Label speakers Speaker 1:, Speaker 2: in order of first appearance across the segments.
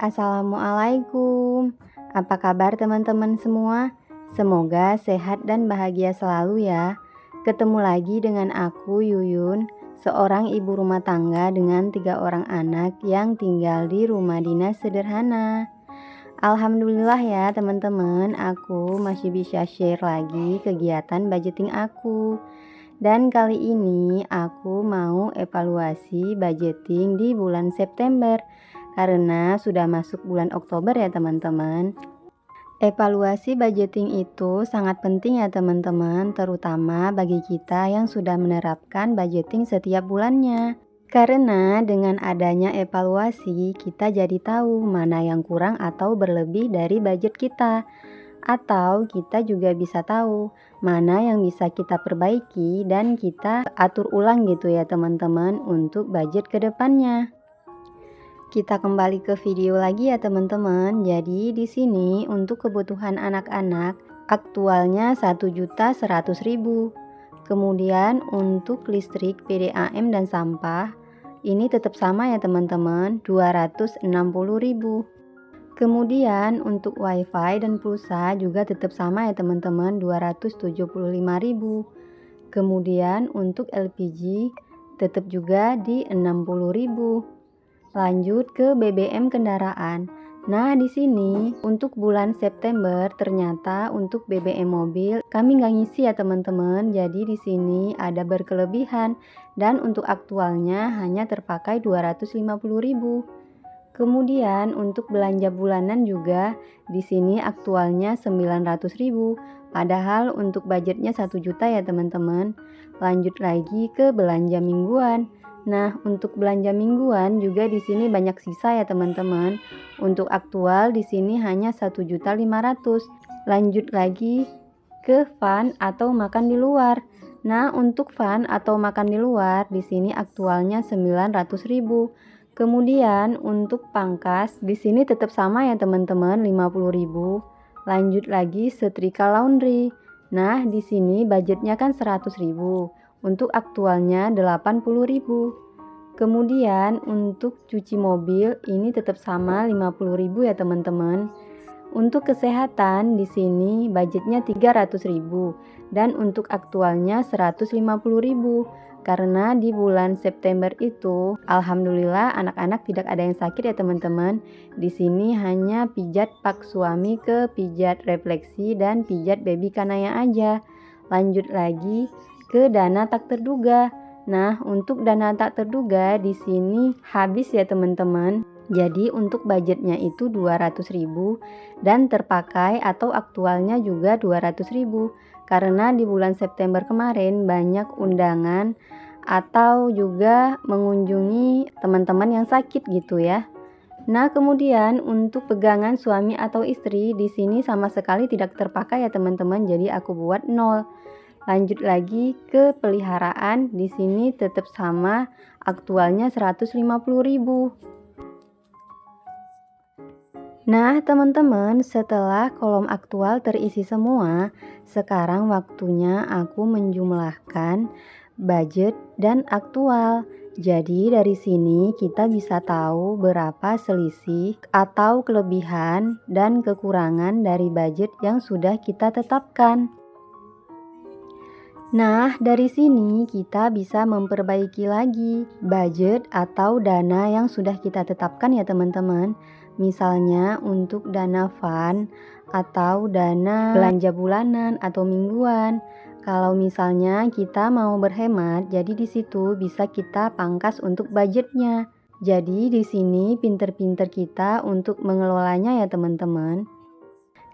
Speaker 1: Assalamualaikum. Apa kabar teman-teman semua? Semoga sehat dan bahagia selalu ya. Ketemu lagi dengan aku Yuyun, seorang ibu rumah tangga dengan 3 orang anak yang tinggal di rumah dinas sederhana. Alhamdulillah ya teman-teman, aku masih bisa share lagi kegiatan budgeting aku. Dan kali ini aku mau evaluasi budgeting di bulan September karena sudah masuk bulan Oktober ya teman-teman. Evaluasi budgeting itu sangat penting ya teman-teman, terutama bagi kita yang sudah menerapkan budgeting setiap bulannya. Karena dengan adanya evaluasi, kita jadi tahu mana yang kurang atau berlebih dari budget kita. Atau kita juga bisa tahu mana yang bisa kita perbaiki dan kita atur ulang gitu ya teman-teman untuk budget ke depannya. Kita kembali ke video lagi ya teman-teman. Jadi di sini untuk kebutuhan anak-anak aktualnya 1.100.000. Kemudian untuk listrik, PDAM dan sampah ini tetap sama ya teman-teman, 260.000. Kemudian untuk wifi dan pulsa juga tetap sama ya teman-teman, 275.000. Kemudian untuk LPG tetap juga di 60.000. Lanjut ke BBM kendaraan. Nah, di sini untuk bulan September ternyata untuk BBM mobil kami nggak ngisi ya teman-teman. Jadi di sini ada berkelebihan dan untuk aktualnya hanya terpakai 250.000. Kemudian untuk belanja bulanan juga di sini aktualnya 900.000, padahal untuk budgetnya 1 juta ya teman-teman. Lanjut lagi ke belanja mingguan. Nah, untuk belanja mingguan juga di sini banyak sisa ya teman-teman. Untuk aktual di sini hanya 1.500.000. Lanjut lagi ke fun atau makan di luar. Nah, untuk fun atau makan di luar di sini aktualnya 900.000. Kemudian untuk pangkas di sini tetap sama ya teman-teman, 50.000. Lanjut lagi setrika laundry. Nah, di sini budgetnya kan 100.000. Untuk aktualnya 80.000. Kemudian untuk cuci mobil ini tetap sama 50.000 ya teman-teman. Untuk kesehatan di sini budgetnya 300.000 dan untuk aktualnya 150.000. Karena di bulan September itu alhamdulillah anak-anak tidak ada yang sakit ya teman-teman. Di sini hanya pijat pak suami ke pijat refleksi dan pijat baby kanaya aja. Lanjut lagi ke dana tak terduga. Nah, untuk dana tak terduga di sini habis ya teman-teman. Jadi untuk budgetnya itu 200.000 dan terpakai atau aktualnya juga 200.000. Karena di bulan September kemarin banyak undangan atau juga mengunjungi teman-teman yang sakit gitu ya. Nah, kemudian untuk pegangan suami atau istri di sini sama sekali tidak terpakai ya teman-teman. Jadi aku buat 0. Lanjut lagi ke peliharaan, di sini tetap sama, aktualnya 150.000. Nah teman-teman, setelah kolom aktual terisi semua, sekarang waktunya aku menjumlahkan budget dan aktual. Jadi dari sini kita bisa tahu berapa selisih atau kelebihan dan kekurangan dari budget yang sudah kita tetapkan. Nah, dari sini kita bisa memperbaiki lagi budget atau dana yang sudah kita tetapkan ya teman-teman. Misalnya untuk dana fun atau dana belanja bulanan atau mingguan. Kalau misalnya kita mau berhemat, jadi di situ bisa kita pangkas untuk budgetnya. Jadi di sini pinter-pinter kita untuk mengelolanya ya teman-teman.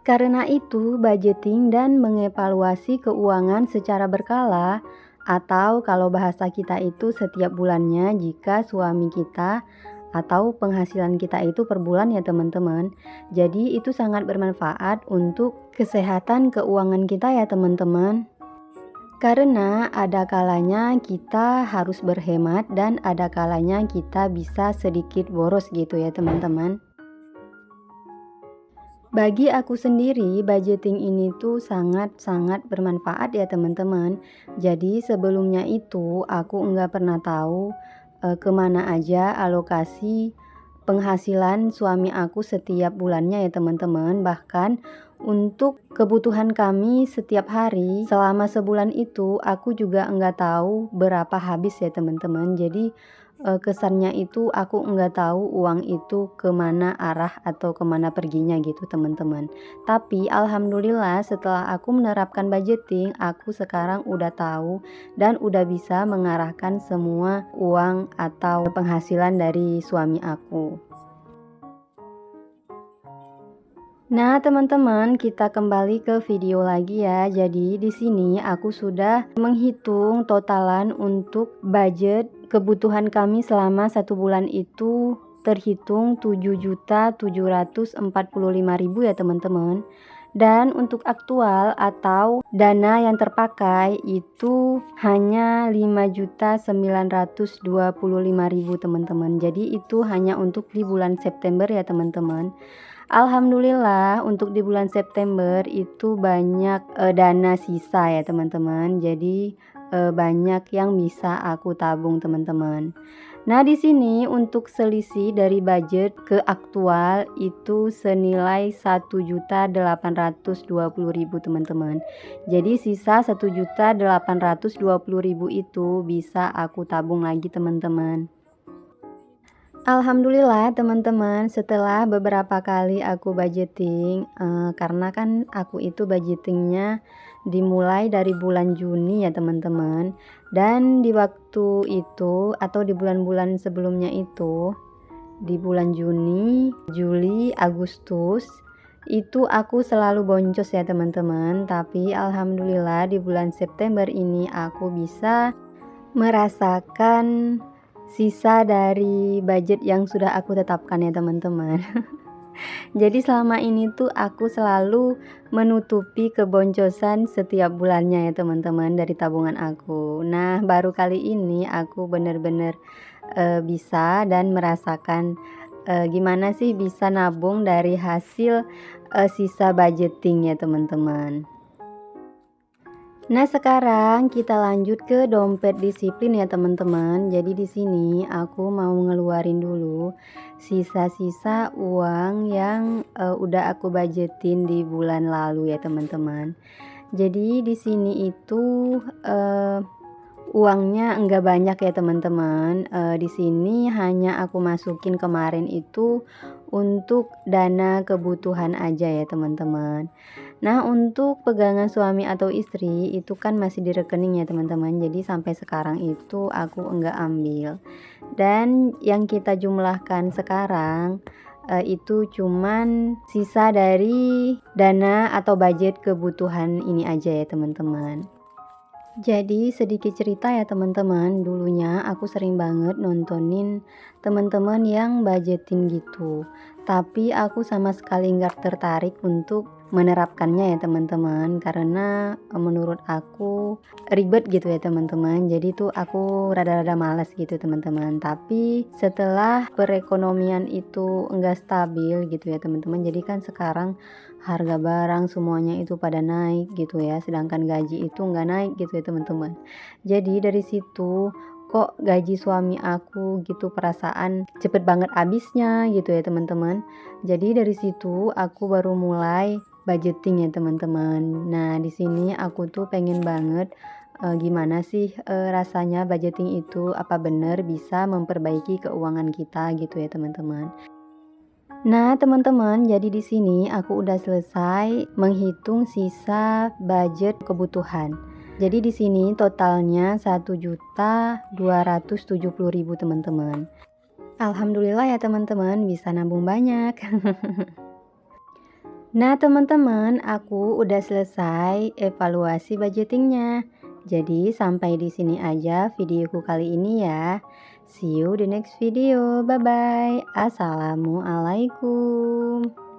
Speaker 1: Karena itu, budgeting dan mengevaluasi keuangan secara berkala atau kalau bahasa kita itu setiap bulannya jika suami kita atau penghasilan kita itu per bulan ya teman-teman. Jadi itu sangat bermanfaat untuk kesehatan keuangan kita ya teman-teman. Karena ada kalanya kita harus berhemat dan ada kalanya kita bisa sedikit boros gitu ya teman-teman. Bagi aku sendiri, budgeting ini tuh sangat-sangat bermanfaat ya teman-teman. Jadi sebelumnya itu aku nggak pernah tahu kemana aja alokasi penghasilan suami aku setiap bulannya ya teman-teman. Bahkan untuk kebutuhan kami setiap hari selama sebulan itu aku juga nggak tahu berapa habis ya teman-teman. Jadi kesannya itu aku nggak tahu uang itu kemana arah atau kemana perginya gitu teman-teman. Tapi alhamdulillah setelah aku menerapkan budgeting, aku sekarang udah tahu dan udah bisa mengarahkan semua uang atau penghasilan dari suami aku. Nah, teman-teman, kita kembali ke video lagi ya. Jadi, di sini aku sudah menghitung totalan untuk budget kebutuhan kami selama 1 bulan itu terhitung 7.745.000 ya, teman-teman. Dan untuk aktual atau dana yang terpakai itu hanya 5.925.000 teman-teman. Jadi itu hanya untuk di bulan September ya teman-teman. Alhamdulillah untuk di bulan September itu banyak dana sisa ya teman-teman. Jadi banyak yang bisa aku tabung teman-teman. Nah, di sini untuk selisih dari budget ke aktual itu senilai 1.820.000 teman-teman. Jadi sisa 1.820.000 itu bisa aku tabung lagi teman-teman. Alhamdulillah teman-teman, setelah beberapa kali aku budgeting, karena kan aku itu budgetingnya dimulai dari bulan Juni ya teman-teman. Dan di waktu itu atau di bulan-bulan sebelumnya itu, di bulan Juni, Juli, Agustus, itu aku selalu boncos ya teman-teman. Tapi alhamdulillah di bulan September ini aku bisa merasakan sisa dari budget yang sudah aku tetapkan ya teman-teman. Jadi selama ini tuh aku selalu menutupi keboncosan setiap bulannya ya teman-teman dari tabungan aku. Nah, baru kali ini aku bener-bener bisa dan merasakan gimana sih bisa nabung dari hasil sisa budgeting ya teman-teman. Nah, sekarang kita lanjut ke dompet disiplin ya teman-teman. Jadi di sini aku mau ngeluarin dulu sisa-sisa uang yang udah aku budgetin di bulan lalu ya teman-teman. Jadi di sini itu uangnya enggak banyak ya teman-teman. Di sini hanya aku masukin kemarin itu untuk dana kebutuhan aja ya teman-teman. Nah, untuk pegangan suami atau istri itu kan masih di rekening ya teman-teman. Jadi sampai sekarang itu aku enggak ambil. Dan yang kita jumlahkan sekarang itu cuman sisa dari dana atau budget kebutuhan ini aja ya teman-teman. Jadi sedikit cerita ya teman-teman, dulunya aku sering banget nontonin teman-teman yang budgeting gitu. Tapi aku sama sekali nggak tertarik untuk menerapkannya ya teman-teman, karena menurut aku ribet gitu ya teman-teman. Jadi tuh aku rada-rada malas gitu teman-teman. Tapi setelah perekonomian itu enggak stabil gitu ya teman-teman. Jadi kan sekarang harga barang semuanya itu pada naik gitu ya, sedangkan gaji itu nggak naik gitu ya teman-teman. Jadi dari situ kok gaji suami aku gitu perasaan cepet banget habisnya gitu ya teman-teman. Jadi dari situ aku baru mulai budgeting ya teman-teman. Nah, di sini aku tuh pengen banget gimana sih rasanya budgeting itu, apa bener bisa memperbaiki keuangan kita gitu ya teman-teman. Nah, teman-teman, jadi di sini aku udah selesai menghitung sisa budget kebutuhan. Jadi di sini totalnya 1.270.000 teman-teman. Alhamdulillah ya teman-teman, bisa nabung banyak. Nah, teman-teman, aku udah selesai evaluasi budgetingnya. Jadi sampai di sini aja videoku kali ini ya. See you di next video. Bye bye. Assalamualaikum.